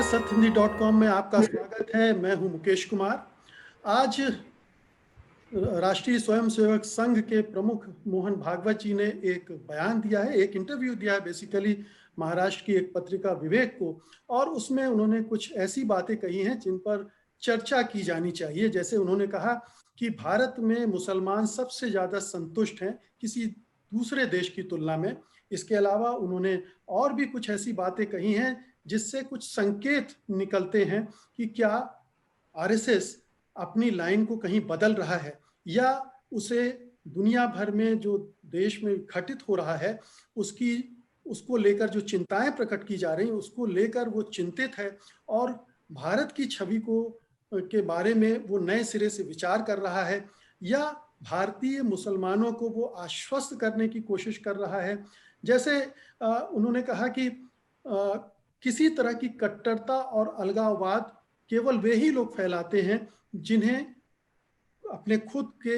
सत्यहिंदी.com में आपका स्वागत है। मैं हूं मुकेश कुमार। आज राष्ट्रीय स्वयंसेवक संघ के प्रमुख मोहन भागवत जी ने एक बयान दिया है, एक इंटरव्यू दिया है बेसिकली महाराष्ट्र की एक पत्रिका विवेक को, और उसमें उन्होंने कुछ ऐसी बातें कही हैं जिन पर चर्चा की जानी चाहिए। जैसे उन्होंने कहा कि भारत में मुसलमान सबसे ज़्यादा संतुष्ट हैं किसी दूसरे देश की तुलना में। इसके अलावा उन्होंने और भी कुछ ऐसी बातें कही हैं जिससे कुछ संकेत निकलते हैं कि क्या आरएसएस अपनी लाइन को कहीं बदल रहा है, या उसे दुनिया भर में जो देश में घटित हो रहा है उसको लेकर जो चिंताएं प्रकट की जा रही हैं उसको लेकर वो चिंतित है, और भारत की छवि को के बारे में वो नए सिरे से विचार कर रहा है, या भारतीय मुसलमानों को वो आश्वस्त करने की कोशिश कर रहा है। जैसे उन्होंने कहा कि किसी तरह की कट्टरता और अलगाववाद केवल वे ही लोग फैलाते हैं जिन्हें अपने खुद के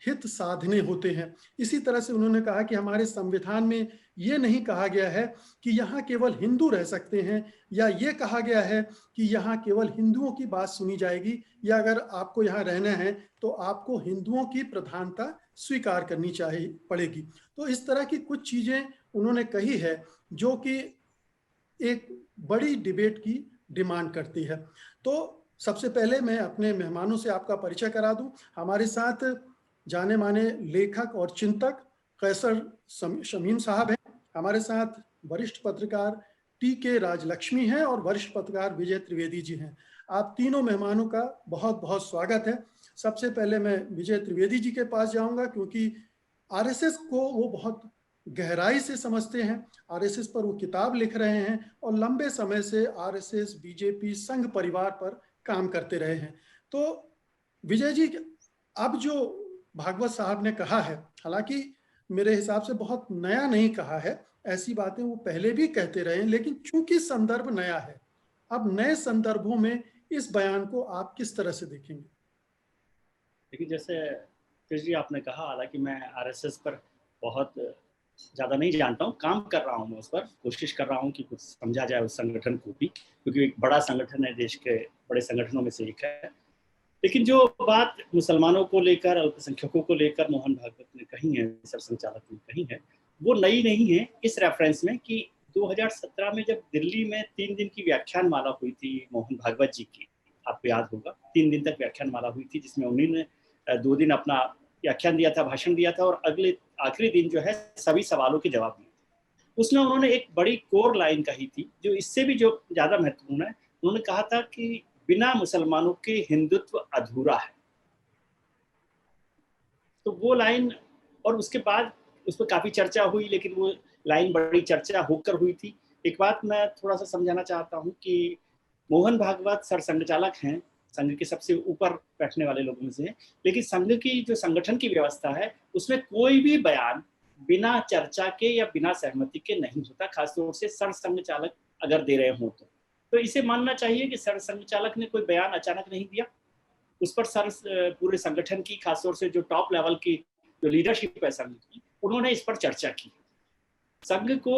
हित साधने होते हैं। इसी तरह से उन्होंने कहा कि हमारे संविधान में ये नहीं कहा गया है कि यहाँ केवल हिंदू रह सकते हैं, या ये कहा गया है कि यहाँ केवल हिंदुओं की बात सुनी जाएगी, या अगर आपको यहाँ रहना है तो आपको हिंदुओं की प्रधानता स्वीकार करनी चाहिए पड़ेगी। तो इस तरह की कुछ चीजें उन्होंने कही है जो कि एक बड़ी डिबेट की डिमांड करती है। तो सबसे पहले मैं अपने मेहमानों से आपका परिचय करा दूं। हमारे साथ जाने माने लेखक और चिंतक कैसर शमीम साहब हैं। हमारे साथ वरिष्ठ पत्रकार टी.के. राजलक्ष्मी हैं और वरिष्ठ पत्रकार विजय त्रिवेदी जी हैं। आप तीनों मेहमानों का बहुत बहुत स्वागत है। सबसे पहले मैं विजय त्रिवेदी जी के पास जाऊंगा क्योंकि आरएसएस को वो बहुत गहराई से समझते हैं। आरएसएस पर वो किताब लिख रहे हैं और लंबे समय से आरएसएस बीजेपी संघ परिवार पर काम करते रहे हैं। तो विजय जी, अब जो भागवत साहब ने कहा है, हालांकि मेरे हिसाब से बहुत नया नहीं कहा है, ऐसी बातें वो पहले भी कहते रहे हैं, लेकिन चूंकि संदर्भ नया है, अब नए संदर्भों में इस बयान को आप किस तरह से देखेंगे? देखिए, जैसे कृष्ण जी आपने कहा, हालांकि मैं आरएसएस पर बहुत ज़्यादा नहीं जानता हूँ, काम कर रहा हूँ मैं उस पर, कोशिश कर रहा हूँ कि कुछ समझा जाए उस संगठन को भी, क्योंकि एक बड़ा संगठन है, देश के बड़े संगठनों में से एक है। लेकिन जो बात मुसलमानों को लेकर, अल्पसंख्यकों को लेकर मोहन भागवत ने कही है, सरसंघचालक ने कही है, वो नई नहीं है इस रेफरेंस में कि 2017 में जब दिल्ली में 3 दिन की व्याख्यान माला हुई थी मोहन भागवत जी की, आपको याद होगा, 3 दिन तक व्याख्यान माला हुई थी जिसमें उन्होंने 2 दिन अपना व्याख्यान दिया था, भाषण दिया था, और अगले आखिरी दिन जो है सभी सवालों के जवाब दिए। उसमें उन्होंने एक बड़ी कोर लाइन कही थी जो इससे भी जो ज़्यादा महत्वपूर्ण है। उन्होंने कहा था कि बिना मुसलमानों के हिंदुत्व अधूरा है। तो वो लाइन, और उसके बाद उस पर काफ़ी चर्चा हुई, लेकिन वो लाइन बड़ी चर्चा होकर हुई थी। एक बात मैं थोड़ा सा समझाना चाहता हूँ कि मोहन भागवत सरसंघचालक हैं, संघ के सबसे ऊपर बैठने वाले लोगों में से हैं, लेकिन संघ की जो संगठन की व्यवस्था है उसमें कोई भी बयान बिना चर्चा के या बिना सहमति के नहीं होता, खासतौर से सरसंघचालक अगर दे रहे हों तो इसे मानना चाहिए कि सरसंघचालक ने कोई बयान अचानक नहीं दिया। उस पर पूरे संगठन की, खासतौर से जो टॉप लेवल की जो लीडरशिप है संघ की, उन्होंने इस पर चर्चा की। संघ को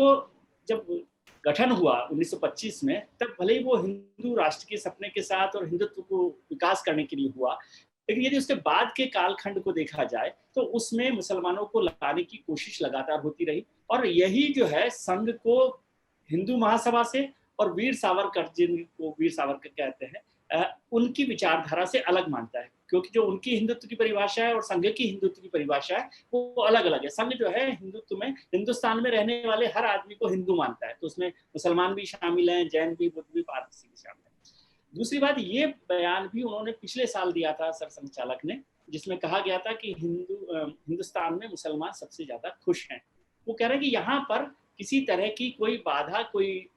जब गठन हुआ 1925 में, तब भले ही वो हिंदू राष्ट्र के सपने के साथ और हिंदुत्व को विकास करने के लिए हुआ, लेकिन यदि उसके बाद के कालखंड को देखा जाए तो उसमें मुसलमानों को लाने की कोशिश लगातार होती रही, और यही जो है संघ को हिंदू महासभा से और वीर सावरकर, जिनको वीर सावरकर कहते हैं, उनकी विचारधारा से अलग मानता है, क्योंकि जो उनकी हिंदुत्व की परिभाषा है और संघ की हिंदुत्व की परिभाषा है वो अलग अलग है। संघ जो है हिंदुत्व में हिंदुस्तान में रहने वाले हर आदमी को हिंदू मानता है, तो उसमें मुसलमान भी शामिल हैं, जैन भी, बुद्ध भी, पारसी भी शामिल है। दूसरी बात, ये बयान भी उन्होंने पिछले साल दिया था सरसंघचालक ने, जिसमें कहा गया था कि हिंदुस्तान में मुसलमान सबसे ज्यादा खुश हैं। वो कह रहे हैं कि यहाँ पर किसी तरह की कोई बाधा, कोई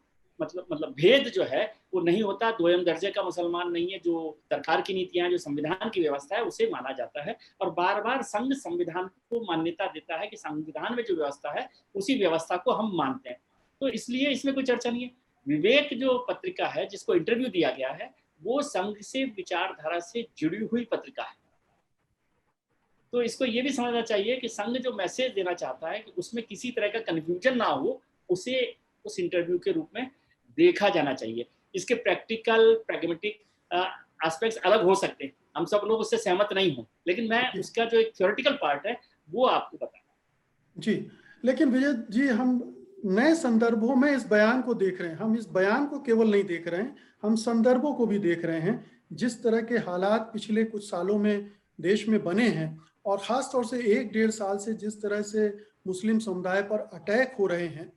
मतलब भेद जो है वो नहीं होता, दोयम दर्जे का मुसलमान नहीं है। जो सरकार की नीतियां, जो संविधान की व्यवस्था है उसे माना जाता है, और बार बार संघ संविधान को मान्यता देता है कि संविधान में जो व्यवस्था है उसी व्यवस्था को हम मानते हैं, तो इसलिए इसमें कोई चर्चा नहीं है। विवेक जो पत्रिका है जिसको इंटरव्यू दिया गया है, वो संघ से विचारधारा से जुड़ी हुई पत्रिका है, तो इसको ये भी समझना चाहिए कि संघ जो मैसेज देना चाहता है कि उसमें किसी तरह का कंफ्यूजन ना हो, उसे उस इंटरव्यू के रूप में देखा जाना चाहिए। इसके प्रैक्टिकल प्रैग्मेटिक एस्पेक्ट्स अलग हो सकते हैं, हम सब लोग उससे सहमत नहीं हो, लेकिन मैं उसका जो एक थ्योरेटिकल पार्ट है वो आपको बताऊं। जी, लेकिन विजय जी, हम नए संदर्भों में इस बयान को देख रहे हैं। हम इस बयान को केवल नहीं देख रहे हैं, हम संदर्भों को भी देख रहे हैं। जिस तरह के हालात पिछले कुछ सालों में देश में बने हैं, और खास तौर से 1-1.5 साल से जिस तरह से मुस्लिम समुदाय पर अटैक हो रहे हैं,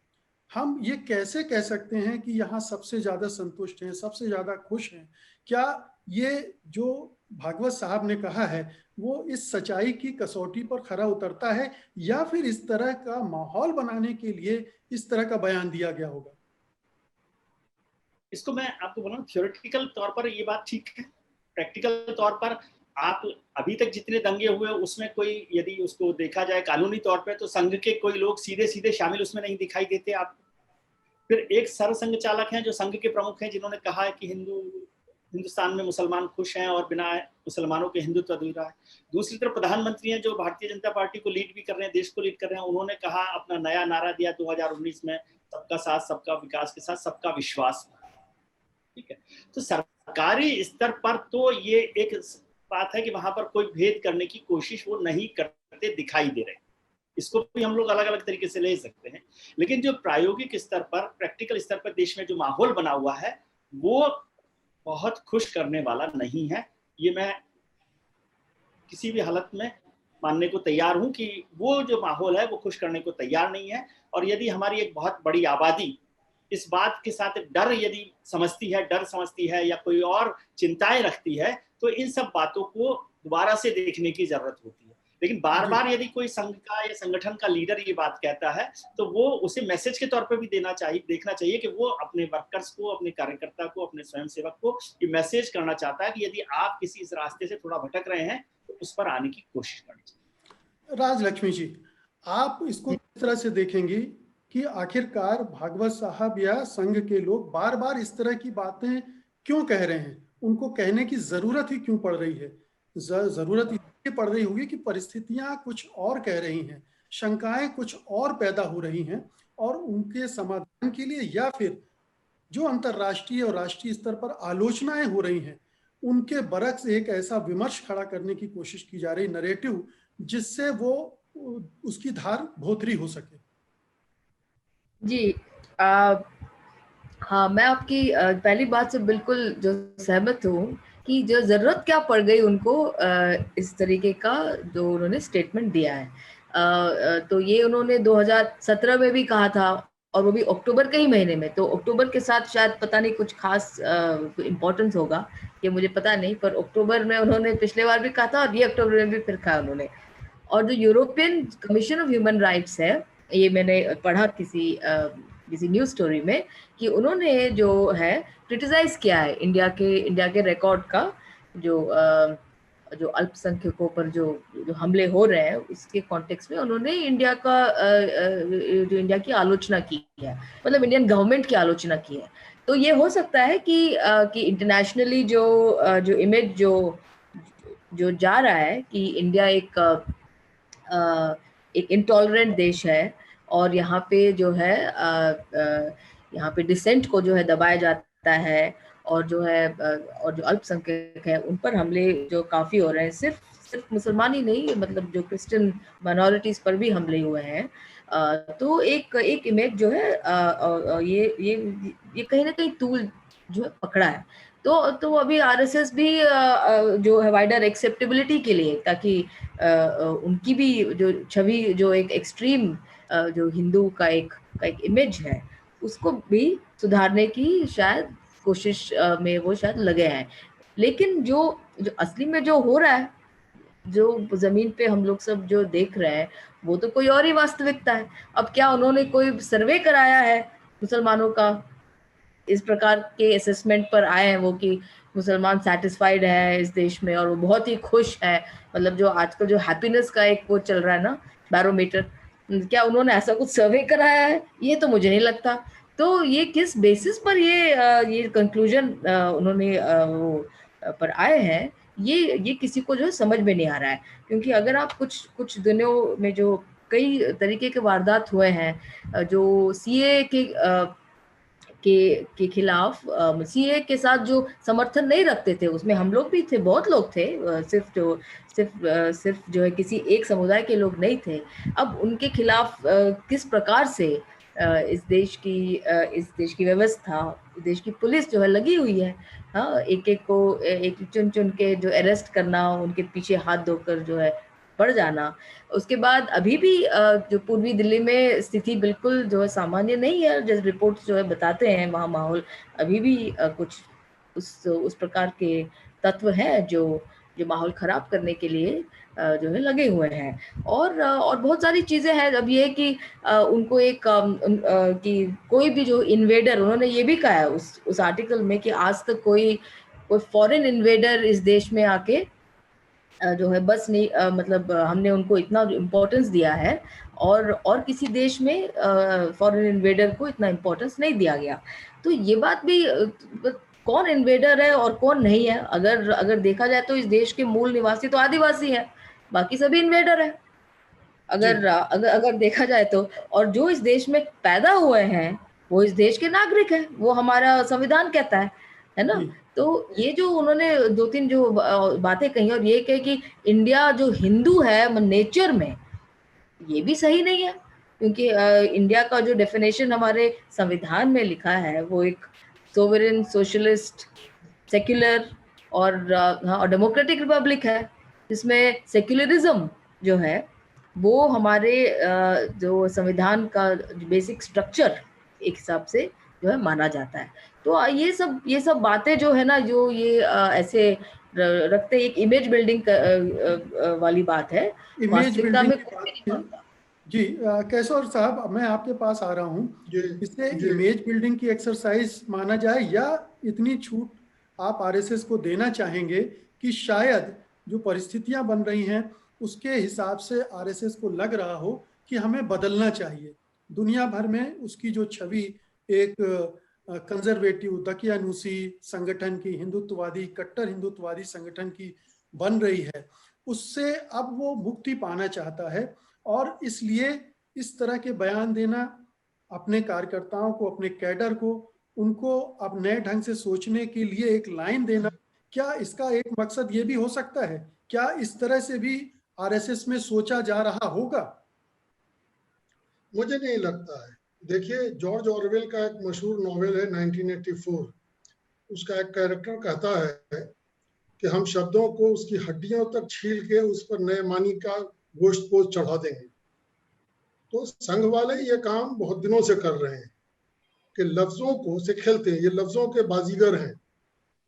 हम ये कैसे कह सकते हैं कि यहाँ सबसे ज्यादा संतुष्ट हैं, सबसे ज्यादा खुश हैं? क्या ये जो भागवत साहब ने कहा है वो इस सच्चाई की कसौटी पर खरा उतरता है, या फिर इस तरह का माहौल बनाने के लिए इस तरह का बयान दिया गया होगा? इसको मैं आपको बोला, थ्योरेटिकल तौर पर ये बात ठीक है, प्रैक्टिकल तौर पर आप अभी तक जितने दंगे हुए उसमें कोई यदि उसको देखा जाए कानूनी तौर पे, तो संघ के कोई लोग सीधे सीधे शामिल उसमें नहीं दिखाई देते आपको। फिर एक सरसंघ चालक हैं जो संघ के प्रमुख हैं, जिन्होंने कहा है कि हिंदुस्तान में मुसलमान खुश हैं और बिना मुसलमानों के हिंदुत्व अधूरा है। दूसरी तरफ प्रधानमंत्री हैं जो भारतीय जनता पार्टी को लीड भी कर रहे हैं, देश को लीड कर रहे हैं, उन्होंने कहा, अपना नया नारा दिया 2019 में, सबका साथ सबका विकास के साथ सबका विश्वास। ठीक है, तो सरकारी स्तर पर तो ये एक बात है कि वहां पर कोई भेद करने की कोशिश वो नहीं करते दिखाई दे रहे, इसको भी हम लोग अलग अलग तरीके से ले सकते हैं। लेकिन जो प्रायोगिक स्तर पर, प्रैक्टिकल स्तर पर देश में जो माहौल बना हुआ है वो बहुत खुश करने वाला नहीं है। ये मैं किसी भी हालत में मानने को तैयार हूं कि वो जो माहौल है वो खुश करने को तैयार नहीं है। और यदि हमारी एक बहुत बड़ी आबादी इस बात के साथ डर यदि समझती है या कोई और चिंताएं रखती है, तो इन सब बातों को दोबारा से देखने की जरूरत होती है। लेकिन बार बार यदि कोई संघ का या संगठन का लीडर ये बात कहता है, तो वो उसे मैसेज के तौर पे भी देखना चाहिए कि वो अपने वर्कर्स को, अपने कार्यकर्ता को, अपने स्वयंसेवक को ये मैसेज करना चाहता है कि यदि आप किसी इस रास्ते से थोड़ा भटक रहे हैं तो उस पर आने की कोशिश करनी चाहिए। राजलक्ष्मी जी, आप इसको किस तरह से देखेंगी कि आखिरकार भागवत साहब या संघ के लोग बार बार इस तरह की बातें क्यों कह रहे हैं? उनको कहने की जरूरत ही क्यों पड़ रही है? जरूरत इसलिए पड़ रही होगी कि परिस्थितियां कुछ और कह रही हैं, शंकाएं कुछ और पैदा हो रही हैं, और उनके समाधान के लिए या फिर जो अंतर्राष्ट्रीय और राष्ट्रीय स्तर पर आलोचनाएं हो रही हैं उनके बरक्स एक ऐसा विमर्श खड़ा करने की कोशिश की जा रही, नरेटिव, जिससे वो उसकी धार भोतरी हो सके। जी, हाँ, मैं आपकी पहली बात से बिल्कुल जो सहमत हूँ कि जो जरूरत क्या पड़ गई उनको इस तरीके का जो उन्होंने स्टेटमेंट दिया है। तो ये उन्होंने 2017 में भी कहा था, और वो भी अक्टूबर के ही महीने में। तो अक्टूबर के साथ शायद पता नहीं कुछ खास इम्पोर्टेंस होगा, ये मुझे पता नहीं, पर अक्टूबर में उन्होंने पिछले बार भी कहा था और ये अक्टूबर में भी फिर कहा उन्होंने। और जो European commission of human rights है, ये मैंने पढ़ा किसी न्यूज स्टोरी में, कि उन्होंने जो है क्रिटिसाइज किया है इंडिया के रिकॉर्ड का, जो अल्पसंख्यकों पर जो हमले हो रहे हैं उसके कॉन्टेक्स्ट में उन्होंने जो इंडिया की आलोचना की है, मतलब इंडियन गवर्नमेंट की आलोचना की है। तो ये हो सकता है कि इंटरनेशनली जो इमेज जो जा रहा है कि इंडिया एक इंटॉलरेंट देश है, और यहाँ पे जो है यहाँ पे डिसेंट को जो है दबाया जाता है, और जो अल्पसंख्यक है उन पर हमले जो काफी हो रहे हैं, सिर्फ मुसलमान ही नहीं, मतलब जो क्रिश्चियन माइनॉरिटीज पर भी हमले हुए हैं। तो एक इमेज जो है ये कहीं ना कहीं तूल जो है पकड़ा है। तो अभी आरएसएस भी जो है वाइडर एक्सेप्टेबिलिटी के लिए, ताकि उनकी भी जो छवि, जो एक एक्सट्रीम जो हिंदू का एक इमेज है, उसको भी सुधारने की शायद कोशिश में वो शायद लगे हैं। लेकिन जो असली में जो हो रहा है, जो जमीन पे हम लोग सब जो देख रहे हैं, वो तो कोई और ही वास्तविकता है। अब क्या उन्होंने कोई सर्वे कराया है मुसलमानों का? इस प्रकार के असेसमेंट पर आए हैं वो कि मुसलमान सेटिस्फाइड है इस देश में और वो बहुत ही खुश है, मतलब जो आजकल जो हैप्पीनेस का एक वो चल रहा है ना, बैरोमीटर, क्या उन्होंने ऐसा कुछ सर्वे कराया है? ये तो मुझे नहीं लगता। तो ये किस बेसिस पर ये कंक्लूजन उन्होंने पर आए हैं, ये किसी को जो समझ में नहीं आ रहा है। क्योंकि अगर आप कुछ दिनों में जो कई तरीके के वारदात हुए हैं, जो सीए के खिलाफ सीए के साथ जो समर्थन नहीं रखते थे, उसमें हम लोग भी थे, बहुत लोग थे, सिर्फ जो है किसी एक समुदाय के लोग नहीं थे। अब उनके खिलाफ किस प्रकार से इस देश की व्यवस्था, देश की पुलिस जो है लगी हुई है, हाँ, एक चुन चुन के जो अरेस्ट करना, उनके पीछे हाथ धोकर जो है पड़ जाना। उसके बाद अभी भी जो पूर्वी दिल्ली में स्थिति बिल्कुल जो है सामान्य नहीं है, जैसे रिपोर्ट्स जो है बताते हैं, वहाँ माहौल अभी भी कुछ उस प्रकार के तत्व हैं जो माहौल खराब करने के लिए जो है लगे हुए हैं। और बहुत सारी चीजें हैं। अब ये कि उनको एक कि कोई भी जो इन्वेडर, उन्होंने ये भी कहा है उस आर्टिकल में कि आज तक कोई फॉरेन इन्वेडर इस देश में आके जो है बस नहीं, मतलब हमने उनको इतना इम्पोर्टेंस दिया है और किसी देश में फॉरेन इन्वेडर को इतना इम्पोर्टेंस नहीं दिया गया। तो ये बात भी कौन इन्वेडर है और कौन नहीं है, अगर देखा जाए तो इस देश के मूल निवासी तो आदिवासी है, बाकी सभी इन्वेडर है अगर देखा जाए तो। और जो इस देश में पैदा हुए हैं वो इस देश के नागरिक हैं, वो हमारा संविधान कहता है ना। तो ये जो उन्होंने दो तीन जो बातें कही, और ये कहे कि इंडिया जो हिंदू है नेचर में, ये भी सही नहीं है, क्योंकि इंडिया का जो डेफिनेशन हमारे संविधान में लिखा है वो एक सोवरेन, सोशलिस्ट, सेक्युलर और डेमोक्रेटिक रिपब्लिक है, जिसमें सेक्युलरिज्म जो है वो हमारे जो संविधान का बेसिक स्ट्रक्चर एक हिसाब से जो है माना जाता है। तो ये सब बातें जो है ना, जो ये ऐसे रखते, एक इमेज बिल्डिंग वाली बात है, वास्तविकता में कुछ भी नहीं बनता। जी केशव साहब, मैं आपके पास आ रहा हूँ। इसे इमेज बिल्डिंग की एक्सरसाइज माना जाए, या इतनी छूट आप आरएसएस को देना चाहेंगे कि शायद जो परिस्थितियां बन रही हैं उसके हिसाब से आरएसएस को लग रहा हो कि हमें बदलना चाहिए, दुनिया भर में उसकी जो छवि एक कंजर्वेटिव दकियानूसी संगठन की, हिंदुत्ववादी, कट्टर हिंदुत्ववादी संगठन की बन रही है, उससे अब वो मुक्ति पाना चाहता है, और इसलिए इस तरह के बयान देना अपने कार्यकर्ताओं को, अपने कैडर को, उनको अब नए ढंग से सोचने के लिए एक लाइन देना, क्या इसका एक मकसद ये भी हो सकता है? क्या इस तरह से भी आरएसएस में सोचा जा रहा होगा? मुझे नहीं लगता है। देखिए, जॉर्ज ऑरवेल का एक मशहूर नॉवेल है 1984। उसका एक कैरेक्टर कहता है कि हम शब्दों को उसकी हड्डियों तक छील के उस पर नए मानी का गोश्त पोस्ट चढ़ा देंगे। तो संघ वाले ये काम बहुत दिनों से कर रहे हैं कि लफ्जों को से खेलते हैं। ये लफ्जों के बाजीगर हैं,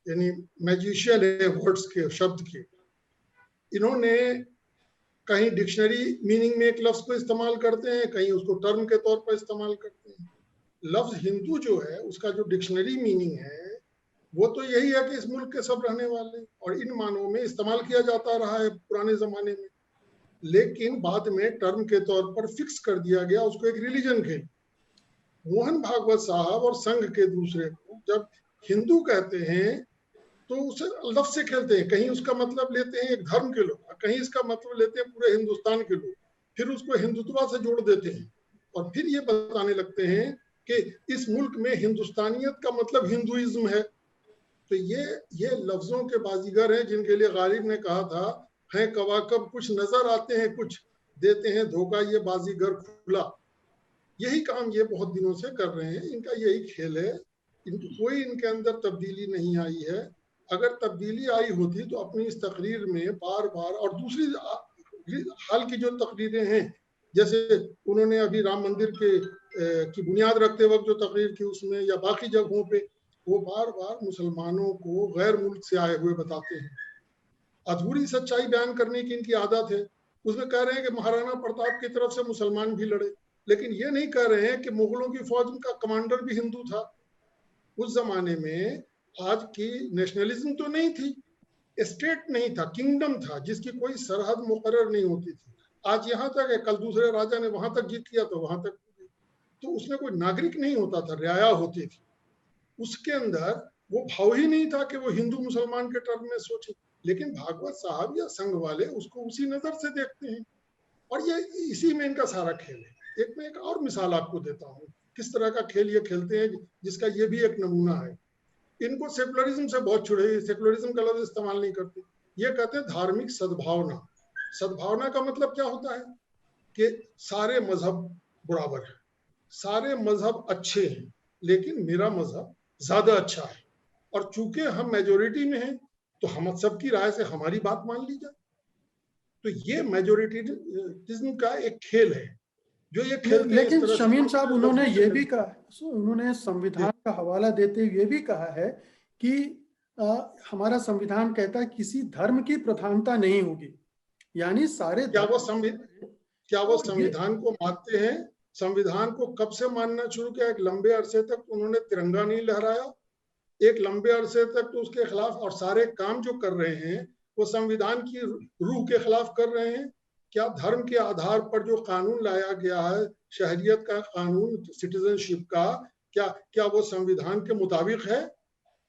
यानी मैजिशियन है वर्ड्स के, शब्द के। इन्होंने कहीं डिक्शनरी मीनिंग में एक लफ्ज को इस्तेमाल करते हैं, कहीं उसको टर्म के तौर पर इस्तेमाल करते हैं। लफ्ज हिंदू जो है उसका जो डिक्शनरी मीनिंग है वो तो यही है कि इस मुल्क के सब रहने वाले, और इन मानों में इस्तेमाल किया जाता रहा है पुराने जमाने में। लेकिन बाद में टर्म के तौर पर फिक्स कर दिया गया उसको एक रिलीजन के। मोहन भागवत साहब और संघ के दूसरे को जब हिंदू कहते हैं तो उसे लफ्ज से खेलते हैं। कहीं उसका मतलब लेते हैं एक धर्म के लोग, कहीं इसका मतलब लेते हैं पूरे हिंदुस्तान के लोग, फिर उसको हिंदुत्व से जोड़ देते हैं और फिर ये बताने लगते हैं कि इस मुल्क में हिंदुस्तानियत का मतलब हिंदुइज्म है। तो ये लफ्जों के बाजीगर हैं जिनके लिए गालिब ने कहा था, है कवाकब कुछ नजर आते हैं कुछ देते हैं धोखा, ये बाजीगर खुला। यही काम ये बहुत दिनों से कर रहे हैं, इनका यही खेल है। कोई इनके अंदर तब्दीली नहीं आई है। अगर तब्दीली आई होती तो अपनी इस तकरीर में बार बार, और दूसरी हाल की जो तकरीरें हैं, जैसे उन्होंने अभी राम मंदिर की बुनियाद रखते वक्त जो तकरीर की उसमें, या बाकी जगहों पे, वो बार बार मुसलमानों को गैर मुल्क से आए हुए बताते हैं। अधूरी सच्चाई बयान करने की इनकी आदत है। उसमें कह रहे हैं कि महाराणा प्रताप की तरफ से मुसलमान भी लड़े, लेकिन ये नहीं कह रहे हैं कि मुगलों की फौज का कमांडर भी हिंदू था। उस जमाने में आज की नेशनलिज्म तो नहीं थी, स्टेट नहीं था, किंगडम था जिसकी कोई सरहद मुकर्रर नहीं होती थी। आज यहाँ तक है, कल दूसरे राजा ने वहां तक जीत किया तो वहां तक, तो उसमें कोई नागरिक नहीं होता था, रियाया होती थी। उसके अंदर वो भाव ही नहीं था कि वो हिंदू मुसलमान के टर्म में सोचे। लेकिन भागवत साहब या संघ वाले उसको उसी नजर से देखते हैं, और ये इसी में इनका सारा खेल है। एक मैं एक और मिसाल आपको देता हूँ किस तरह का खेल ये खेलते हैं, जिसका ये भी एक नमूना है। इनको सेकुलरिज्म से बहुत छुड़े, सेकुलरिज्म का लफ्ज इस्तेमाल नहीं करते, ये कहते हैं धार्मिक सद्भावना। सद्भावना का मतलब क्या होता है कि सारे मजहब बराबर है, सारे मजहब अच्छे हैं, लेकिन मेरा मजहब ज्यादा अच्छा है, और चूंकि हम मेजोरिटी में हैं तो हम सबकी राय से हमारी बात मान ली जाए। तो ये मेजोरिटिज्म का एक खेल है जो ये खेलते हैं। लेकिन शमीम साहब, उन्होंने ये भी कहा, उन्होंने संविधान का हवाला देते हुए ये भी कहा है कि हमारा संविधान कहता है किसी धर्म की प्रधानता नहीं होगी, यानी सारे क्या वो संविधान को मानते हैं? संविधान को कब से मानना शुरू किया? एक लंबे अरसे तक उन्होंने तिरंगा नहीं लहराया, एक लंबे अरसे तक तो उसके खिलाफ, और सारे काम जो कर रहे हैं वो संविधान की रूह के खिलाफ कर रहे हैं। क्या धर्म के आधार पर जो कानून लाया गया है, शहरियत का कानून, सिटीजनशिप का, क्या वो संविधान के मुताबिक है?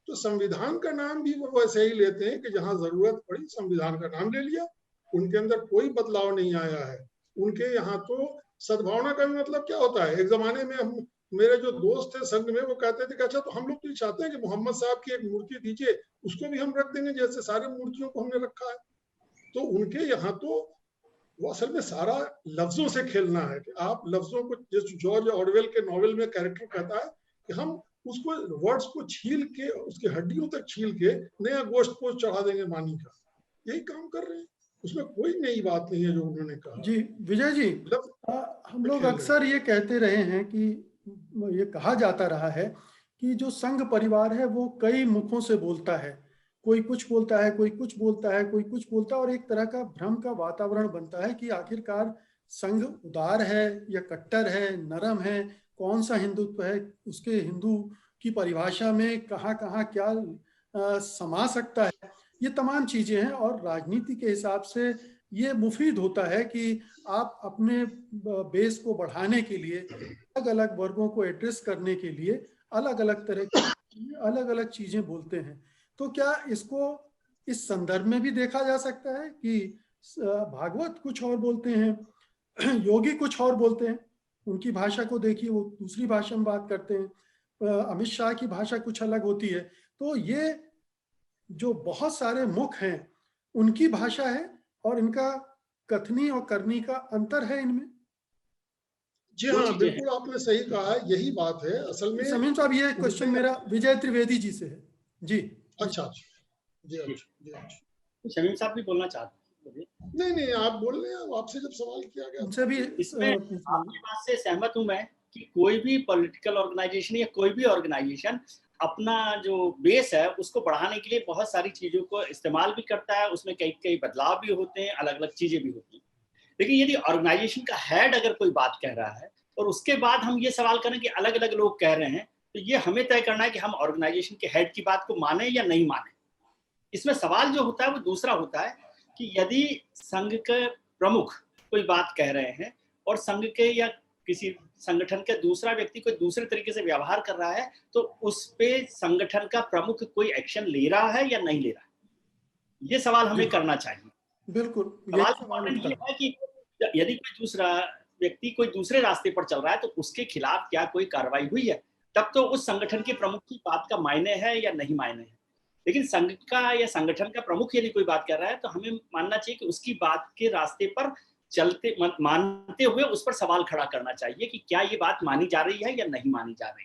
तो संविधान का नाम भी वो वैसे ही लेते हैं कि जहां जरूरत पड़ी संविधान का नाम ले लिया, उनके अंदर कोई बदलाव नहीं आया है। उनके यहाँ तो सद्भावना का भी मतलब क्या होता है? एक जमाने में हम, मेरे जो दोस्त थे संघ में, वो कहते थे कि अच्छा तो हम लोग तो चाहते हैं कि मोहम्मद साहब की एक मूर्ति दीजिए, उसको भी हम रख देंगे जैसे सारे मूर्तियों को हमने रखा है। तो उनके यहाँ तो वो असल में सारा लफ्जों से खेलना है कि आप लफ्जों को, जैसे जॉर्ज ऑरवेल के नॉवेल में कैरेक्टर कहता है कि हम उसको, वर्ड्स को छील के, उसकी हड्डियों तक छील के नया गोश्त को चढ़ा देंगे मानी का। यही काम कर रहे हैं, उसमें कोई नई बात नहीं है जो उन्होंने कहा। जी विजय जी, हम लोग अक्सर ये कहते रहे हैं कि ये कहा जाता रहा है कि जो संघ परिवार है वो कई मुखों से बोलता है, कोई कुछ बोलता है, कोई कुछ बोलता है, कोई कुछ बोलता है, और एक तरह का भ्रम का वातावरण बनता है कि आखिरकार संघ उदार है या कट्टर है, नरम है, कौन सा हिंदुत्व है, उसके हिंदू की परिभाषा में कहाँ कहाँ क्या समा सकता है, ये तमाम चीजें हैं। और राजनीति के हिसाब से ये मुफीद होता है कि आप अपने बेस को बढ़ाने के लिए, अलग अलग वर्गों को एड्रेस करने के लिए अलग अलग तरह की अलग अलग चीजें बोलते हैं। तो क्या इसको इस संदर्भ में भी देखा जा सकता है कि भागवत कुछ और बोलते हैं, योगी कुछ और बोलते हैं, उनकी भाषा को देखिए, वो दूसरी भाषा में बात करते हैं, अमित शाह की भाषा कुछ अलग होती है। तो ये जो बहुत सारे मुख हैं उनकी भाषा है और इनका कथनी और करनी का अंतर है इनमें। जी हाँ, बिल्कुल आपने सही कहा, यही बात है असल में। समीम साहब, ये क्वेश्चन मेरा विजय त्रिवेदी जी से है। जी अच्छा जी, शमीम साहब भी बोलना चाहते हैं? नहीं आप बोल रहे हैं, आपसे जब सवाल किया गया उनसे भी इसमें आपकी बात से सहमत हूं मैं कि कोई भी पॉलिटिकल ऑर्गेनाइजेशन या कोई भी ऑर्गेनाइजेशन अपना जो बेस है उसको बढ़ाने के लिए बहुत सारी चीजों को इस्तेमाल भी करता है, उसमें कई बदलाव भी होते हैं, अलग अलग चीजें भी होती हैं। लेकिन यदि ऑर्गेनाइजेशन का हेड अगर कोई बात कह रहा है और उसके बाद हम ये सवाल करें कि अलग अलग लोग कह रहे हैं, तो ये हमें तय करना है कि हम ऑर्गेनाइजेशन के हेड की बात को माने या नहीं माने। इसमें सवाल जो होता है वो दूसरा होता है कि यदि संघ के प्रमुख कोई बात कह रहे हैं और संघ के या किसी संगठन का दूसरा व्यक्ति कोई दूसरे तरीके से व्यवहार कर रहा है, तो उस पे संगठन का प्रमुख कोई एक्शन ले रहा है या नहीं ले रहा है, ये सवाल हमें करना चाहिए। बिल्कुल सवाल ये है कि यदि कोई दूसरा व्यक्ति कोई दूसरे रास्ते पर चल रहा है तो उसके खिलाफ क्या कोई कार्रवाई हुई है, तब तो उस संगठन के प्रमुख की बात का मायने है या नहीं मायने है। लेकिन संघ का या संगठन का प्रमुख यदि कोई बात कर रहा है तो हमें मानना चाहिए कि उसकी बात के रास्ते पर चलते मानते हुए उस पर सवाल खड़ा करना चाहिए कि क्या ये बात मानी जा रही है या नहीं मानी जा रही।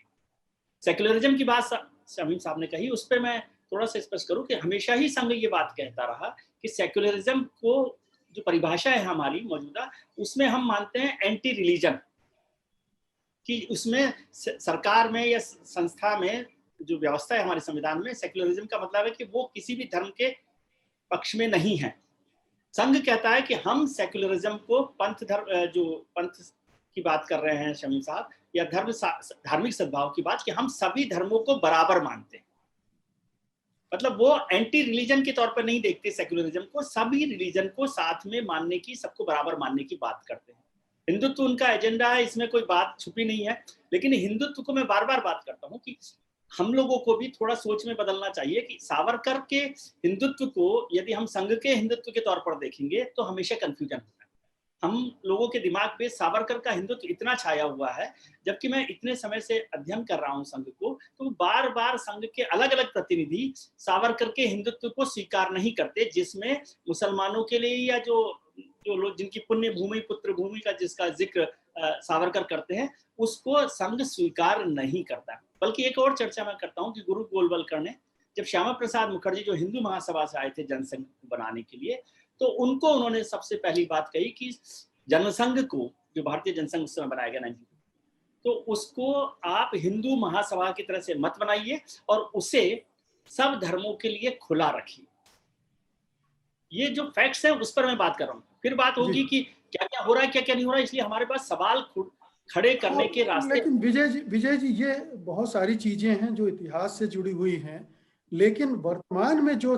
सेक्युलरिज्म की बात शमीम साहब ने कही, उस पर मैं थोड़ा सा स्पष्ट करूं कि हमेशा ही संघ ये बात कहता रहा कि सेक्युलरिज्म को जो परिभाषा है हमारी मौजूदा, उसमें हम मानते हैं एंटी रिलीजन, कि उसमें सरकार में या संस्था में जो व्यवस्था है हमारे संविधान में, सेक्युलरिज्म का मतलब है कि वो किसी भी धर्म के पक्ष में नहीं है। संघ कहता है कि हम सेक्युलरिज्म को जो पंथ की बात कर रहे हैं शमीम साहब, या धार्मिक सद्भाव की बात, कि हम सभी धर्मों को बराबर मानते हैं। मतलब वो एंटी रिलीजन के तौर पर नहीं देखते सेक्युलरिज्म को, सभी रिलीजन को साथ में मानने की, सबको बराबर मानने की बात करते हैं। हिंदुत्व उनका एजेंडा है, इसमें कोई बात छुपी नहीं है। लेकिन हिंदुत्व को मैं बार बार बात करता हूँ कि हम लोगों को भी थोड़ा सोच में बदलना चाहिए कि सावरकर के हिंदुत्व को यदि हम संघ के हिंदुत्व के तौर पर देखेंगे तो हमेशा कंफ्यूजन होता है। हम लोगों के दिमाग पे सावरकर का हिंदुत्व इतना छाया हुआ है, जबकि मैं इतने समय से अध्ययन कर रहा हूँ संघ को, तो बार बार संघ के अलग अलग प्रतिनिधि सावरकर के हिंदुत्व को स्वीकार नहीं करते, जिसमें मुसलमानों के लिए या जो जो लोग जिनकी पुण्य भूमि पुत्र भूमि का जिसका जिक्र सावरकर करते हैं, उसको संघ स्वीकार नहीं करता। बल्कि एक और चर्चा मैं करता हूँ कि गुरु गोलवलकर ने, जब श्यामा प्रसाद मुखर्जी जो हिंदू महासभा से आए थे जनसंघ बनाने के लिए, तो उनको उन्होंने सबसे पहली बात कही कि जनसंघ को, जो भारतीय जनसंघ उस समय बनाया गया 19, तो उसको आप हिंदू महासभा की तरह से मत बनाइए और उसे सब धर्मों के लिए खुला रखिए। ये जो फैक्ट्स हैं उस पर मैं बात कर रहा हूँ। फिर बात होगी कि क्या क्या हो रहा है, क्या क्या नहीं हो रहा है, इसलिए हमारे पास सवाल खड़े करने के रास्ते। लेकिन विजय जी ये बहुत सारी चीजें हैं जो इतिहास से जुड़ी हुई हैं, लेकिन वर्तमान में जो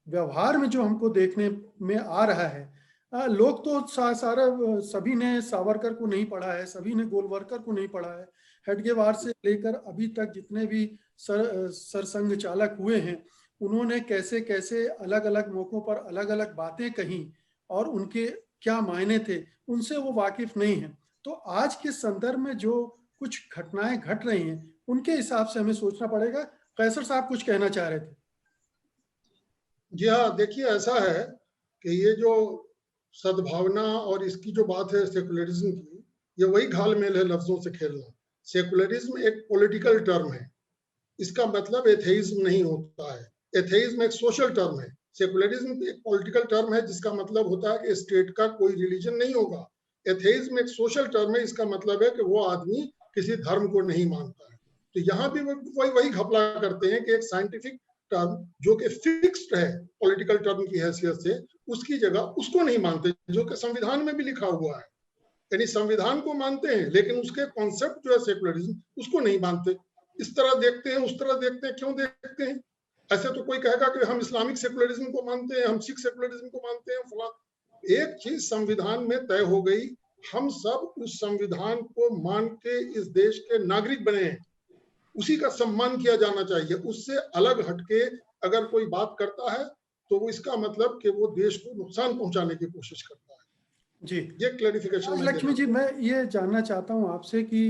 व्यवहार में जो हमको देखने में आ रहा है, लोग तो सारा सभी ने सावरकर को नहीं पढ़ा है, सभी ने गोलवलकर को नहीं पढ़ा है। हेडगेवार से लेकर अभी तक जितने भी सरसंघ चालक हुए हैं, उन्होंने कैसे कैसे अलग अलग मौकों पर अलग अलग बातें कही और उनके क्या मायने थे, उनसे वो वाकिफ नहीं है। तो आज के संदर्भ में जो कुछ घटनाएं घट रही हैं, उनके हिसाब से हमें सोचना पड़ेगा। कैसर साहब कुछ कहना चाह रहे थे। जी हाँ, देखिए ऐसा है कि ये जो सद्भावना और इसकी जो बात है सेकुलरिज्म की, ये वही घालमेल है लफ्जों से खेलना। सेकुलरिज्म एक पॉलिटिकल टर्म है, इसका मतलब एथेइज्म नहीं होता है। एथेइज्म एक सोशल टर्म है, सेकुलरिज्म एक पॉलिटिकल टर्म है, जिसका मतलब होता है कि स्टेट का कोई रिलीजन नहीं होगा। एथेइज्म एक सोशल टर्म है, इसका मतलब है कि वो आदमी किसी धर्म को नहीं मानता है। तो यहाँ भी वही घपला करते हैं कि एक साइंटिफिक टर्म जो कि फिक्स्ड है पॉलिटिकल टर्म की हैसियत से, उसकी जगह उसको नहीं मानते, जो कि संविधान में भी लिखा हुआ है। यानी संविधान को मानते हैं लेकिन उसके कॉन्सेप्ट जो है सेकुलरिज्म, उसको नहीं मानते। इस तरह देखते हैं, उस तरह देखते हैं, क्यों देखते हैं? ऐसे तो कोई कहेगा कि हम इस्लामिक सेकुलरिज्म को मानते हैं, हम सिख सेकुलरिज्म को मानते हैं, फला। एक चीज संविधान में तय हो गई, हम सब उस संविधान को मान के इस देश के नागरिक बने हैं, उसी का सम्मान किया जाना चाहिए। उससे अलग हटके अगर कोई बात करता है तो वो इसका मतलब कि वो देश को नुकसान पहुंचाने की कोशिश करता है। जी, ये क्लैरिफिकेशन। लक्ष्मी जी, मैं ये जानना चाहता हूं आपसे कि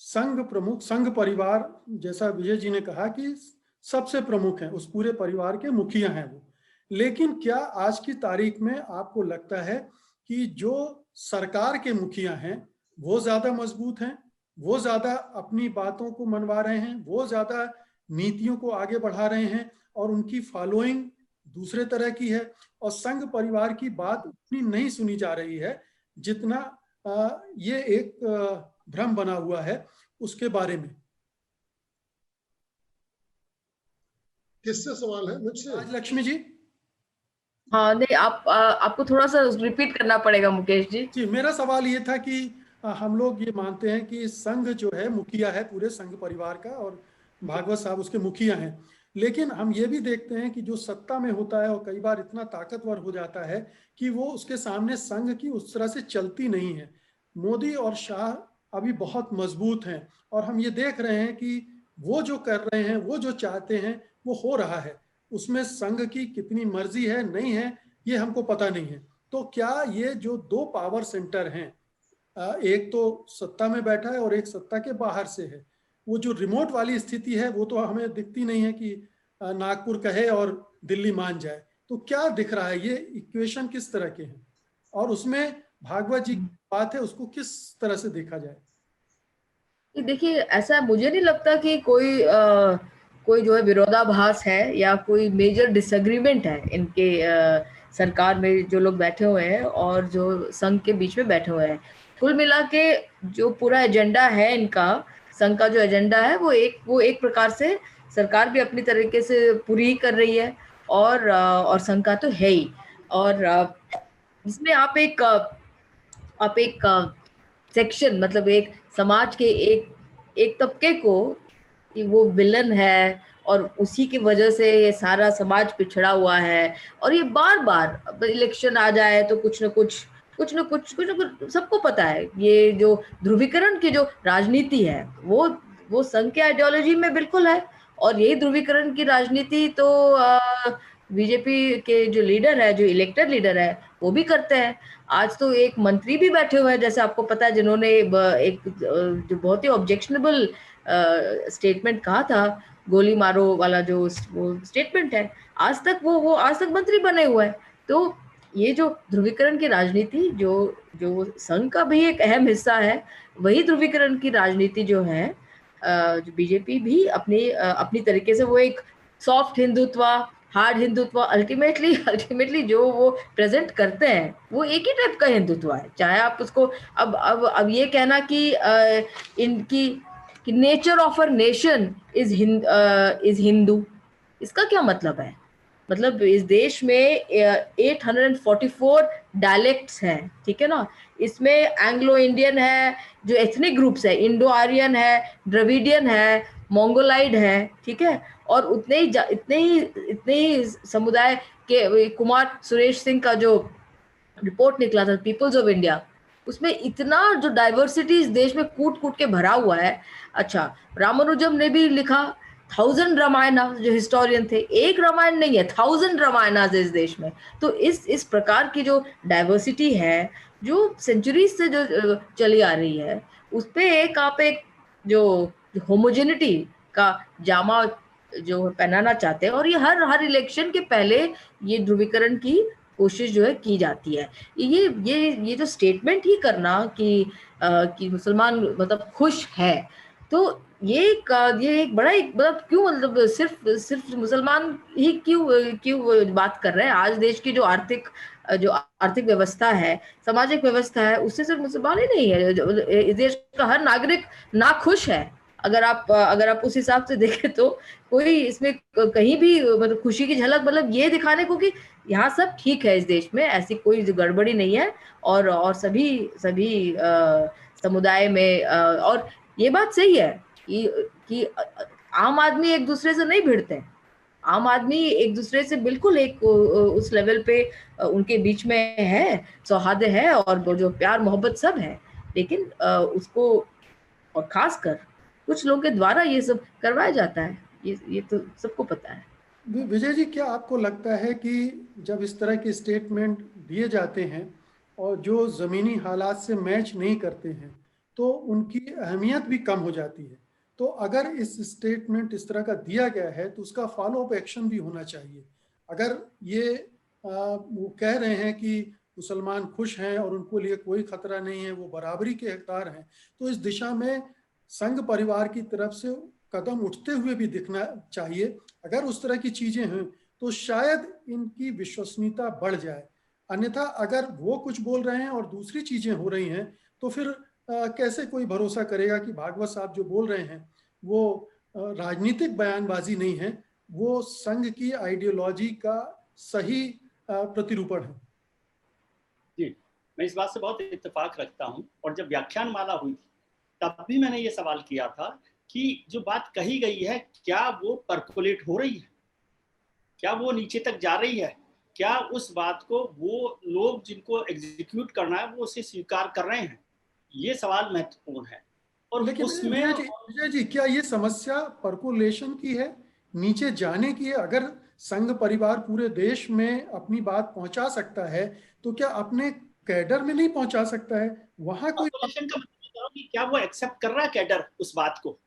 संघ प्रमुख, संघ परिवार, जैसा विजय जी ने कहा कि सबसे प्रमुख है, उस पूरे परिवार के मुखिया हैं वो, लेकिन क्या आज की तारीख में आपको लगता है कि जो सरकार के मुखिया हैं वो ज्यादा मजबूत हैं, वो ज्यादा अपनी बातों को मनवा रहे हैं, वो ज्यादा नीतियों को आगे बढ़ा रहे हैं और उनकी फॉलोइंग दूसरे तरह की है, और संघ परिवार की बात उतनी नहीं सुनी जा रही है जितना ये एक भ्रम बना हुआ है उसके बारे में? किससे सवाल है? मुझसे? आज लक्ष्मी जी। हाँ नहीं, आपको थोड़ा सा रिपीट करना पड़ेगा मुकेश जी। जी, मेरा सवाल ये था कि हम लोग ये मानते हैं कि संघ जो है मुखिया है पूरे संघ परिवार का और भागवत साहब उसके मुखिया हैं, लेकिन हम ये भी देखते हैं कि जो सत्ता में होता है वो कई बार इतना ताकतवर हो जाता है कि वो उसके सामने संघ की उस तरह से चलती नहीं है। मोदी और शाह अभी बहुत मजबूत हैं और हम ये देख रहे हैं कि वो जो कर रहे हैं, वो जो चाहते हैं वो हो रहा है। उसमें संघ की कितनी मर्जी है नहीं है ये हमको पता नहीं है। तो क्या ये जो दो पावर सेंटर हैं, एक तो सत्ता में बैठा है और एक सत्ता के बाहर से है, वो जो रिमोट वाली स्थिति है वो तो हमें दिखती नहीं है कि नागपुर कहे और दिल्ली मान जाए। तो क्या दिख रहा है, ये इक्वेशन किस तरह के हैं और उसमें भागवत जी की बात है उसको किस तरह से देखा जाए? देखिए, ऐसा मुझे नहीं लगता कि कोई जो है विरोधाभास है या कोई मेजर डिसएग्रीमेंट है इनके सरकार में जो लोग बैठे हुए हैं और जो संघ के बीच में बैठे हुए हैं। कुल मिला के जो पूरा एजेंडा है इनका, संघ का जो एजेंडा है वो एक प्रकार से सरकार भी अपनी तरीके से पूरी कर रही है और संघ का तो है ही। और इसमें आप एक सेक्शन, मतलब एक समाज के एक तबके को कि वो विलन है और उसी की वजह से ये सारा समाज पिछड़ा हुआ है, और ये बार बार इलेक्शन आ जाए तो कुछ न कुछ सबको पता है। ये जो ध्रुवीकरण की जो राजनीति है वो संघ के आइडियोलॉजी में बिल्कुल है, और यही ध्रुवीकरण की राजनीति तो बीजेपी के जो लीडर है, जो इलेक्टेड लीडर है, वो भी करते हैं। आज तो एक मंत्री भी बैठे हुए हैं, जैसे आपको पता है, जिन्होंने एक जो बहुत ही ऑब्जेक्शनेबल स्टेटमेंट कहा था, गोली मारो वाला जो वो स्टेटमेंट है, आज तक वो आज तक मंत्री बने हुए हैं। तो ये जो ध्रुवीकरण की राजनीति, जो संघ का भी एक अहम हिस्सा है, वही ध्रुवीकरण की राजनीति जो है, जो बीजेपी भी अपनी तरीके से वो एक soft Hindutva, hard Hindutva, ultimately जो वो प्रेजेंट करते हैं, वो एक ही टाइप का हिंदुत्व है। चाहे आप उसको अब ये कहना कि इनकी nature of a nation is Hindu, इसका क्या मतलब है? मतलब इस देश में 844 डायलेक्ट्स हैं, ठीक है ना। इसमें एंग्लो इंडियन है, जो एथनिक ग्रुप्स है, इंडो आर्यन है, द्रविडियन है, मोंगोलाइड है, ठीक है। और इतने ही समुदाय के, कुमार सुरेश सिंह का जो रिपोर्ट निकला था पीपल्स ऑफ इंडिया, उसमें इतना जो डाइवर्सिटी इस देश में कूट कूट के भरा हुआ है। अच्छा, रामानुजम ने भी लिखा 1000 रामायण, जो हिस्टोरियन थे, एक रामायण नहीं है, 1000 रामायण इस देश में। तो इस प्रकार की जो डाइवर्सिटी है, जो सेंचुरीज से जो चली आ रही है, उस पे आप एक जो होमोजेनिटी का जामा जो पहनाना चाहते हैं, और ये हर इलेक्शन के पहले ये ध्रुवीकरण की कोशिश जो है की जाती है। ये जो स्टेटमेंट ही करना कि मुसलमान मतलब खुश है, तो ये एक बड़ा मतलब क्यों, मतलब सिर्फ मुसलमान ही क्यों बात कर रहे हैं? आज देश की जो आर्थिक व्यवस्था है, सामाजिक व्यवस्था है, उससे सिर्फ मुसलमान ही नहीं है, इस देश का हर नागरिक ना खुश है। अगर आप उस हिसाब से देखें तो कोई इसमें कहीं भी मतलब खुशी की झलक, मतलब ये दिखाने को कि यहाँ सब ठीक है, इस देश में ऐसी कोई गड़बड़ी नहीं है, और सभी समुदाय में और ये बात सही है कि आम आदमी एक दूसरे से नहीं भिड़ते हैं। आम आदमी एक दूसरे से बिल्कुल एक उस लेवल पे उनके बीच में है, सौहार्द है, और वो जो प्यार मोहब्बत सब है। लेकिन उसको, और खासकर कुछ लोगों के द्वारा ये सब करवाया जाता है, ये तो सबको पता है। विजय जी, क्या आपको लगता है कि जब इस तरह के स्टेटमेंट दिए जाते हैं और जो ज़मीनी हालात से मैच नहीं करते हैं, तो उनकी अहमियत भी कम हो जाती है? तो अगर इस स्टेटमेंट इस तरह का दिया गया है तो उसका फॉलो अप एक्शन भी होना चाहिए। अगर ये वो कह रहे हैं कि मुसलमान खुश हैं और उनको लिए कोई खतरा नहीं है, वो बराबरी के हकदार हैं, तो इस दिशा में संघ परिवार की तरफ से कदम उठते हुए भी दिखना चाहिए। अगर उस तरह की चीजें हैं तो शायद इनकी विश्वसनीयता बढ़ जाए। अन्यथा अगर वो कुछ बोल रहे हैं और दूसरी चीजें हो रही हैं, तो फिर कैसे कोई भरोसा करेगा कि भागवत साहब जो बोल रहे हैं वो राजनीतिक बयानबाजी नहीं है, वो संघ की आइडियोलॉजी का सही प्रतिरूपण है। जी, मैं इस बात से बहुत इत्तेफाक रखता हूँ। और जब व्याख्यान माला हुई थी तब भी मैंने ये सवाल किया था कि जो बात कही गई है, क्या वो परकोलेट हो रही है, क्या वो नीचे तक जा रही है, क्या उस बात को वो लोग जिनको एग्जीक्यूट करना है वो उसे स्वीकार कर रहे हैं? ये सवाल महत्वपूर्ण है। और लेकिन उसमें विजय जी, क्या ये समस्या परकोलेशन की है, नीचे जाने की है? अगर संघ परिवार पूरे देश में अपनी बात पहुंचा सकता है, तो क्या अपने कैडर में नहीं पहुंचा सकता है? वहां कोई परकोलेशन का मतलब कि क्या वो एक्सेप्ट कर रहा है कैडर उस बात को,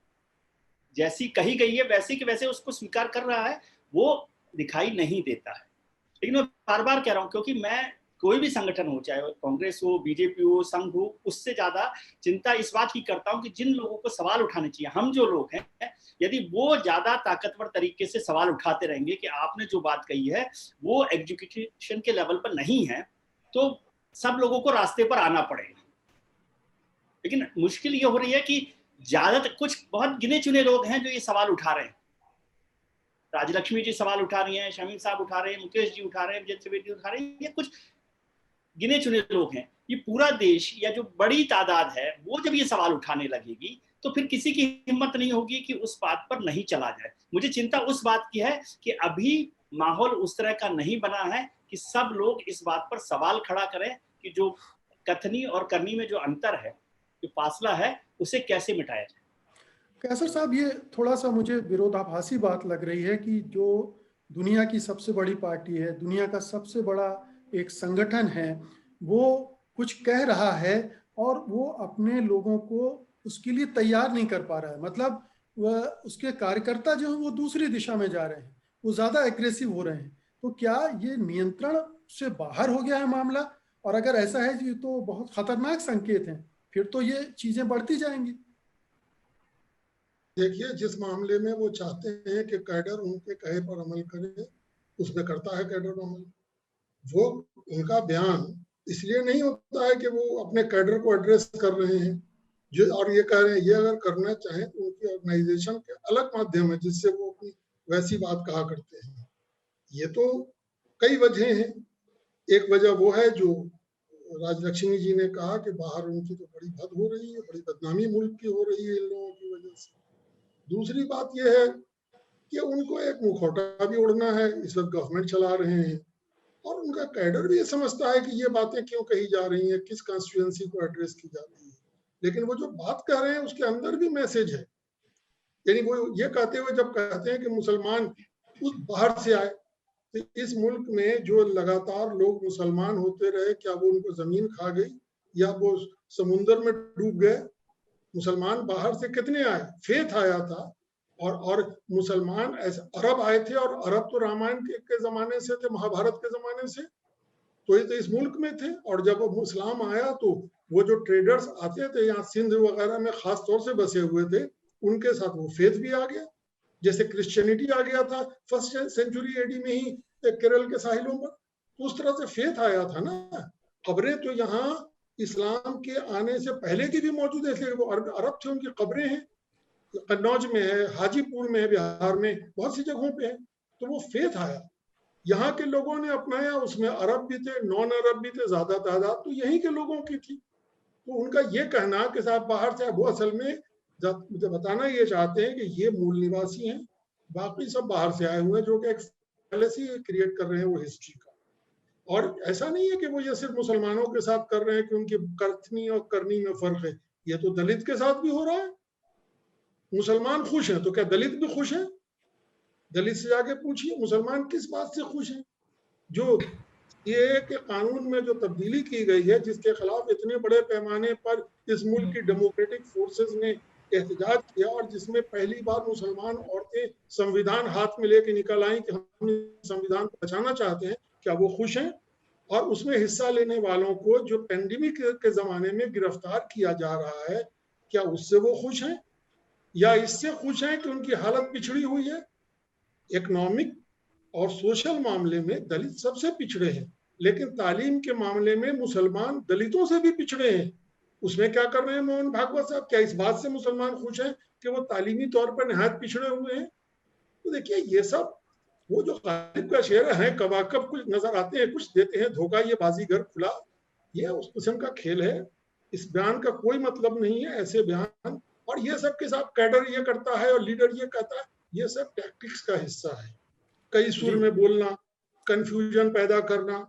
जैसी कही गई है वैसी के वैसे उसको स्वीकार कर रहा है? वो दिखाई नहीं देता है। लेकिन मैं बार बार कह रहा हूँ, क्योंकि मैं कोई भी संगठन हो, चाहे कांग्रेस हो, बीजेपी हो, संघ हो, उससे ज्यादा चिंता इस बात की करता हूँ कि जिन लोगों को सवाल उठाने चाहिए, हम जो लोग हैं, यदि वो ज्यादा ताकतवर तरीके से सवाल उठाते रहेंगे कि आपने जो बात कही है वो एग्जीक्यूशन के लेवल पर नहीं है, तो सब लोगों को रास्ते पर आना पड़ेगा। लेकिन मुश्किल ये हो रही है कि ज्यादातर कुछ बहुत गिने चुने लोग हैं जो ये सवाल उठा रहे हैं। राजलक्ष्मी जी सवाल उठा रही हैं, शमीम साहब उठा रहे हैं, मुकेश जी उठा रहे हैं, विजय त्रिवेदी उठा रहे हैं, ये कुछ गिने चुने लोग हैं। ये पूरा देश या जो बड़ी तादाद है वो जब ये सवाल उठाने लगेगी तो फिर किसी की हिम्मत नहीं होगी कि उस बात पर नहीं चला जाए। मुझे चिंता उस बात की है कि अभी माहौल उस तरह का नहीं बना है कि सब लोग इस बात पर सवाल खड़ा करें कि जो कथनी और करनी में जो अंतर है, जो फासला है, उसे कैसे मिटाया जाए। कैसर साहब, ये थोड़ा सा मुझे विरोधाभासी बात लग रही है कि जो दुनिया की सबसे बड़ी पार्टी है, दुनिया का सबसे बड़ा एक संगठन है, वो कुछ कह रहा है और वो अपने लोगों को उसके लिए तैयार नहीं कर पा रहा है, मतलब वह उसके कार्यकर्ता जो हैं वो दूसरी दिशा में जा रहे हैं, वो ज्यादा एग्रेसिव हो रहे हैं। तो क्या ये नियंत्रण से बाहर हो गया है मामला? और अगर ऐसा है जी तो बहुत खतरनाक संकेत हैं, फिर तो ये चीजें बढ़ती जाएंगी। देखिए, जिस मामले में वो चाहते हैं कि कैडर उनके कहे पर अमल करे, उसमें करता है कैडर अमल। वो उनका बयान इसलिए नहीं होता है कि वो अपने कैडर को एड्रेस कर रहे हैं जो, और ये कह रहे हैं, ये अगर करना चाहें तो उनकी ऑर्गेनाइजेशन के अलग माध्यम है जिससे वो अपनी वैसी बात कहा करते हैं। ये तो कई वजह हैं। एक वजह वो है जो राजलक्ष्मी जी ने कहा कि बाहर उनकी तो बड़ी बद हो रही है, बड़ी बदनामी मुल्क की हो रही है इन लोगों की वजह से। दूसरी बात यह है कि उनको एक मुखौटा भी ओढ़ना है, इस वक्त गवर्नमेंट चला रहे हैं, और उनका कैडर भी ये समझता है कि ये बातें क्यों कही जा रही हैं, किस कॉन्स्टिट्यूएंसी को एड्रेस की जा रही है। लेकिन वो जो बात कह रहे हैं उसके अंदर भी मैसेज है। यानी वो ये कहते हुए जब कहते हैं कि मुसलमान उस बाहर से आए, तो इस मुल्क में जो लगातार लोग मुसलमान होते रहे, क्या वो उनको जमीन खा गई या वो समुन्द्र में डूब गए? मुसलमान बाहर से कितने आए? फेथ आया था, और मुसलमान ऐसे अरब आए थे, और अरब तो रामायण के जमाने से थे, महाभारत के जमाने से, तो ये तो इस मुल्क में थे। और जब वो इस्लाम आया तो वो जो ट्रेडर्स आते थे यहाँ सिंध वगैरह में खास तौर से बसे हुए थे, उनके साथ वो फेथ भी आ गया, जैसे क्रिश्चियनिटी आ गया था फर्स्ट सेंचुरी एडी में ही केरल के साहिलों पर। तो उस तरह से फेथ आया था ना। खबरें तो यहाँ इस्लाम के आने से पहले की भी मौजूद है, वो अरब थे, उनकी कब्रें हैं, कन्नौज में है, हाजीपुर में है, बिहार में बहुत सी जगहों पे है। तो वो फेथ आया, यहाँ के लोगों ने अपनाया, उसमें अरब भी थे, नॉन अरब भी थे, ज्यादा तादाद तो यहीं के लोगों की थी। तो उनका ये कहना कि साहब बाहर से, वो असल में मुझे बताना ये चाहते हैं कि ये मूल निवासी हैं, बाकी सब बाहर से आए हुए हैं, जो कि एक फैलेसी क्रिएट कर रहे हैं वो हिस्ट्री का। और ऐसा नहीं है कि वो ये सिर्फ मुसलमानों के साथ कर रहे हैं कि उनकी करनी और करनी में फर्क है, ये तो दलित के साथ भी हो रहा है। मुसलमान खुश हैं तो क्या दलित भी खुश हैं? दलित से जाके पूछिए मुसलमान किस बात से खुश हैं? जो ये के कानून में जो तब्दीली की गई है, जिसके खिलाफ इतने बड़े पैमाने पर इस मुल्क की डेमोक्रेटिक फोर्सेस ने एहतजाज किया, और जिसमें पहली बार मुसलमान औरतें संविधान हाथ में लेके निकल आई कि हम संविधान को बचाना चाहते हैं, क्या वो खुश हैं? और उसमें हिस्सा लेने वालों को जो पेंडेमिक के जमाने में गिरफ्तार किया जा रहा है, क्या उससे वो खुश हैं, या इससे खुश हैं कि उनकी हालत पिछड़ी हुई है? इकोनॉमिक और सोशल मामले में दलित सबसे पिछड़े हैं, लेकिन तालीम के मामले में मुसलमान दलितों से भी पिछड़े हैं। उसमें क्या कर रहे हैं मोहन भागवत साहब? क्या इस बात से मुसलमान खुश हैं कि वो तालीमी तौर पर निहायत पिछड़े हुए हैं? तो देखिए, ये सब वो जो गालिब का शेर है, कबाकब कुछ नजर आते हैं, कुछ देते हैं धोखा, ये बाजीगर खुला, ये उस किस्म का खेल है। इस बयान का कोई मतलब नहीं है, ऐसे बयान, और ये सब के साथ कैडर ये करता है और लीडर ये कहता है, ये सब टैक्टिक्स का हिस्सा है। कई सुर में बोलना, कंफ्यूजन पैदा करना,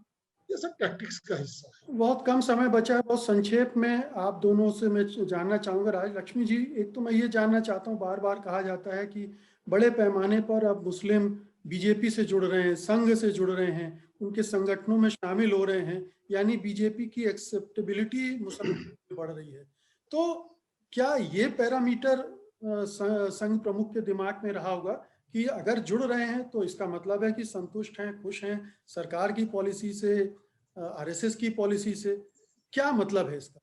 ये सब टैक्टिक्स का हिस्सा है। बहुत कम समय बचा है, बहुत संक्षेप में आप दोनों से मैं जानना चाहूंगा। राजलक्ष्मी जी, एक तो मैं ये जानना चाहता हूँ, बार बार कहा जाता है कि बड़े पैमाने पर अब मुस्लिम बीजेपी से जुड़ रहे हैं, संघ से जुड़ रहे हैं, उनके संगठनों में शामिल हो रहे हैं, यानी बीजेपी की एक्सेप्टेबिलिटी मुसलमानों में बढ़ रही है। तो क्या ये पैरामीटर संघ प्रमुख के दिमाग में रहा होगा कि अगर जुड़ रहे हैं तो इसका मतलब है कि संतुष्ट हैं, खुश हैं सरकार की पॉलिसी से, आरएसएस की पॉलिसी से? क्या मतलब है इसका?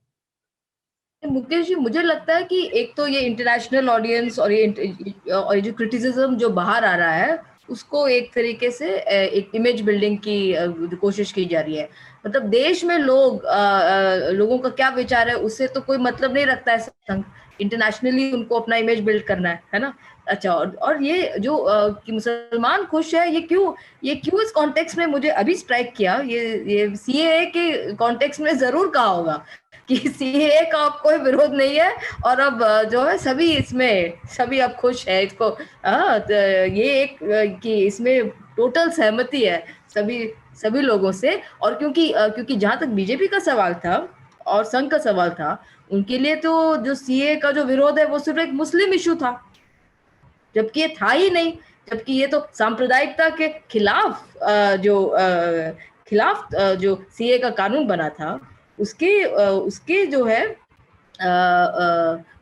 मुकेश जी, मुझे लगता है कि एक तो ये इंटरनेशनल ऑडियंस और ये जो क्रिटिसिज्म जो बाहर आ रहा है, उसको एक तरीके से एक इमेज बिल्डिंग की कोशिश की जा रही है। मतलब देश में लोगों का क्या विचार है उससे तो कोई मतलब नहीं रखता है संघ। इंटरनेशनली उनको अपना इमेज बिल्ड करना है ना। अच्छा, और ये जो कि मुसलमान खुश है, ये क्यों इस कॉन्टेक्स्ट में मुझे अभी स्ट्राइक किया, ये सीएए के कॉन्टेक्स्ट में जरूर कहा होगा कि सीएए का अब कोई विरोध नहीं है, और अब जो है सभी अब खुश है इसको। ये एक कि इसमें टोटल सहमति है सभी लोगों से। और क्योंकि जहां तक बीजेपी का सवाल था और संघ का सवाल था, उनके लिए तो जो सीएए का जो विरोध है वो सिर्फ एक मुस्लिम इशू था, जबकि ये था ही नहीं। जबकि ये तो सांप्रदायिकता के खिलाफ जो सीए का कानून बना था उसके जो है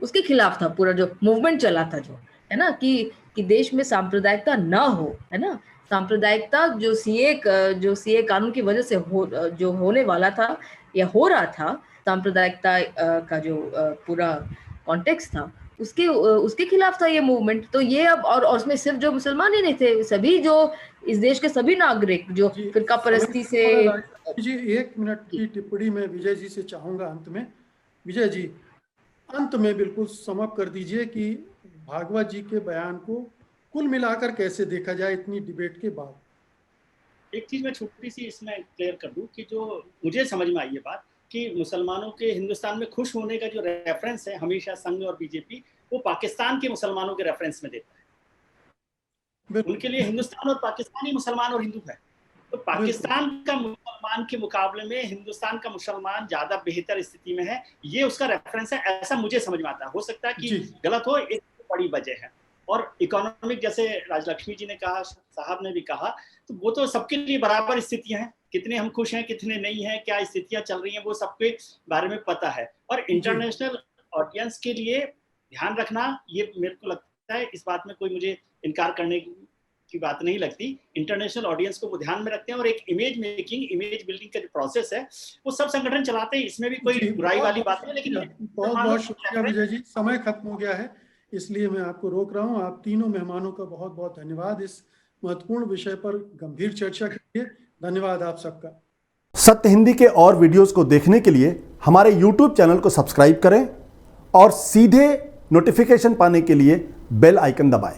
उसके खिलाफ था। पूरा जो मूवमेंट चला था जो है ना कि देश में सांप्रदायिकता ना हो, है ना। सांप्रदायिकता जो सीए कानून की वजह से जो होने वाला था या हो रहा था, सांप्रदायिकता का जो पूरा कॉन्टेक्स्ट था उसके खिलाफ था ये मूवमेंट। तो ये अब और उसमें सिर्फ जो मुसलमान ही नहीं थे, सभी जो इस देश के सभी नागरिक जो फिरका परस्ती से। जी 1 मिनट की टिप्पणी में विजय जी से चाहूंगा अंत में। विजय जी अंत में बिल्कुल समअप कर दीजिए कि भागवत जी के बयान को कुल मिलाकर कैसे देखा जाए इतनी डिबेट के बाद। एक चीज मैं छोटी सी इसमें क्लियर कर दूं कि जो मुझे समझ में आई ये बात कि मुसलमानों के हिंदुस्तान में खुश होने का जो रेफरेंस है हमेशा संघ और बीजेपी वो पाकिस्तान के मुसलमानों के रेफरेंस में देता है। उनके लिए हिंदुस्तान और पाकिस्तान ही मुसलमान और हिंदू है। तो पाकिस्तान का मुसलमान के मुकाबले में हिंदुस्तान का मुसलमान ज्यादा बेहतर स्थिति में है, ये उसका रेफरेंस है, ऐसा मुझे समझ में आता है। हो सकता है कि गलत हो, एक बड़ी वजह है। और इकोनॉमिक जैसे राजलक्ष्मी जी ने कहा, साहब ने भी कहा, तो वो तो सबके लिए बराबर स्थितियां हैं। कितने हम खुश हैं, कितने नहीं हैं, क्या स्थितियां चल रही हैं, वो सबके बारे में पता है। और इंटरनेशनल ऑडियंस के लिए ध्यान रखना, ये मेरे को लगता है इस बात में कोई मुझे इनकार करने की बात नहीं लगती। इंटरनेशनल ऑडियंस को वो ध्यान में रखते हैं और एक इमेज मेकिंग, इमेज बिल्डिंग का जो प्रोसेस है वो सब संगठन चलाते हैं, इसमें भी कोई बुराई वाली बात नहीं। लेकिन बहुत बहुत शुक्रिया विजय जी, समय खत्म हो गया है इसलिए मैं आपको रोक रहा हूँ। आप तीनों मेहमानों का बहुत बहुत धन्यवाद इस महत्वपूर्ण विषय पर गंभीर चर्चा के लिए। धन्यवाद आप सबका। सत्य हिंदी के और वीडियोस को देखने के लिए हमारे YouTube चैनल को सब्सक्राइब करें और सीधे नोटिफिकेशन पाने के लिए बेल आइकन दबाएं।